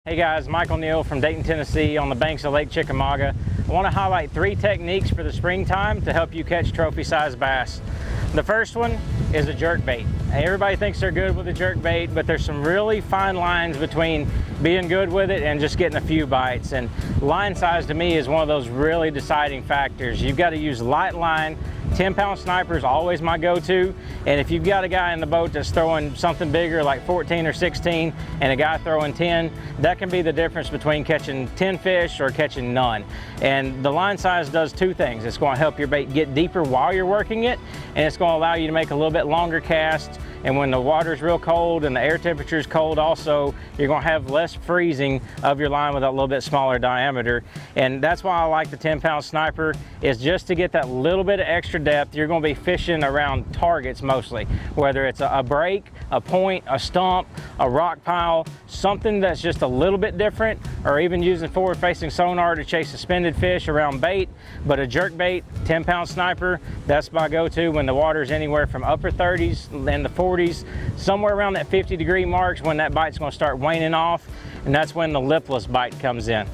Hey guys, Neal from Dayton, Tennessee on the banks of Lake Chickamauga. I want to highlight 3 techniques for the springtime to help you catch trophy-sized bass. The first one is a jerk bait. Everybody thinks they're good with a jerk bait, but there's some really fine lines between being good with it and just getting a few bites. And line size to me is one of those really deciding factors. You've got to use light line. 10-pound sniper is always my go-to, and if you've got a guy in the boat that's throwing something bigger like 14 or 16 and a guy throwing 10, that can be the difference between catching 10 fish or catching none. And the line size does 2 things. It's going to help your bait get deeper while you're working it, and it's going to allow you to make a little bit longer casts. And when the water's real cold and the air temperature is cold also, you're going to have less freezing of your line with a little bit smaller diameter. And that's why I like the 10-pound sniper, is just to get that little bit of extra depth. You're going to be fishing around targets mostly, whether it's a break, a point, a stump, a rock pile, something that's just a little bit different, or even using forward-facing sonar to chase suspended fish around bait. But a jerk bait, 10-pound sniper, that's my go-to when the water's anywhere from upper 30s and the 40s, somewhere around that 50-degree marks when that bite's going to start waning off, and that's when the lipless bite comes in.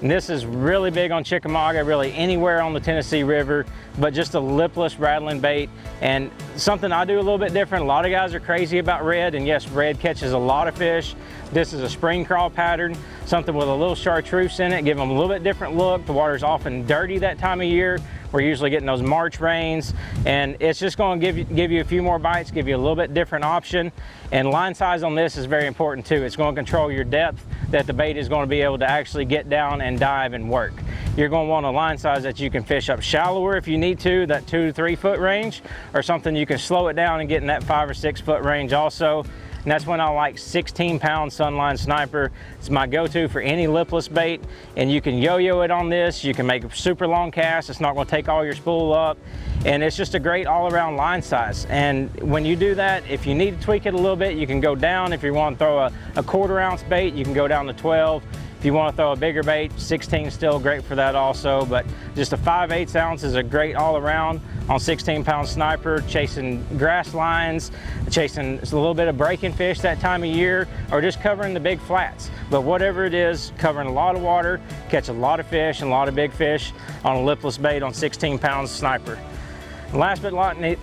And this is really big on Chickamauga, really anywhere on the Tennessee River, but just a lipless rattling bait. And something I do a little bit different. A lot of guys are crazy about red, and yes, red catches a lot of fish. This is a spring crawl pattern, something with a little chartreuse in it, give them a little bit different look. The water's often dirty that time of year. We're usually getting those March rains, and it's just going to give you a few more bites, give you a little bit different option. And line size on this is very important too. It's going to control your depth that the bait is going to be able to actually get down and dive and work. You're going to want a line size that you can fish up shallower if you need to, that 2 to 3 foot range, or something you can slow it down and get in that 5 or 6 foot range also. And that's when I like 16-pound Sunline Sniper. It's my go-to for any lipless bait, and you can yo-yo it on this. You can make a super long cast. It's not going to take all your spool up, and it's just a great all-around line size. And when you do that, if you need to tweak it a little bit, you can go down. If you want to throw a 1/4 ounce bait, you can go down to 12. If you want to throw a bigger bait, 16 is still great for that also, but just a 5/8 ounce is a great all around on 16-pound sniper, chasing grass lines, chasing a little bit of breaking fish that time of year, or just covering the big flats. But whatever it is, covering a lot of water, catch a lot of fish and a lot of big fish on a lipless bait on 16-pound sniper. And last but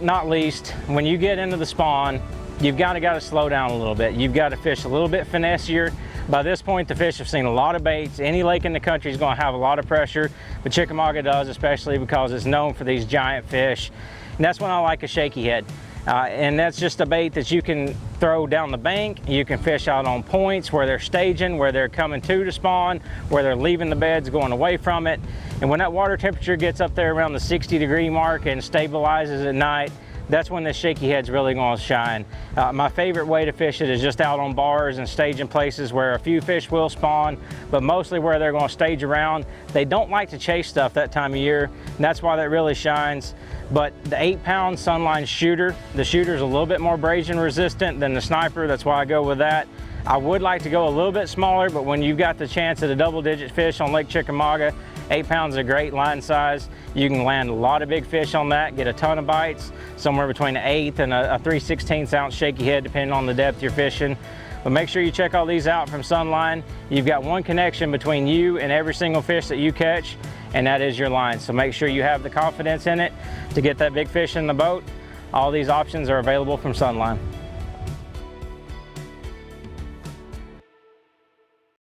not least, when you get into the spawn, you've got to slow down a little bit. You've got to fish a little bit finessier. By this point, the fish have seen a lot of baits. Any lake in the country is going to have a lot of pressure, but Chickamauga does, especially because it's known for these giant fish. And that's when I like a shaky head. And that's just a bait that you can throw down the bank. You can fish out on points where they're staging, where they're coming to spawn, where they're leaving the beds, going away from it. And when that water temperature gets up there around the 60-degree mark and stabilizes at night, that's when the shaky head's really going to shine. My favorite way to fish it is just out on bars and staging places where a few fish will spawn, but mostly where they're going to stage around. They don't like to chase stuff that time of year, and that's why that really shines. But the 8-pound Sunline shooter, the shooter's a little bit more abrasion resistant than the sniper. That's why I go with that. I would like to go a little bit smaller, but when you've got the chance at a double-digit fish on Lake Chickamauga, 8 pounds is a great line size. You can land a lot of big fish on that, get a ton of bites, somewhere between an 1/8 and a 3/16 ounce shaky head, depending on the depth you're fishing. But make sure you check all these out from Sunline. You've got one connection between you and every single fish that you catch, and that is your line. So make sure you have the confidence in it to get that big fish in the boat. All these options are available from Sunline.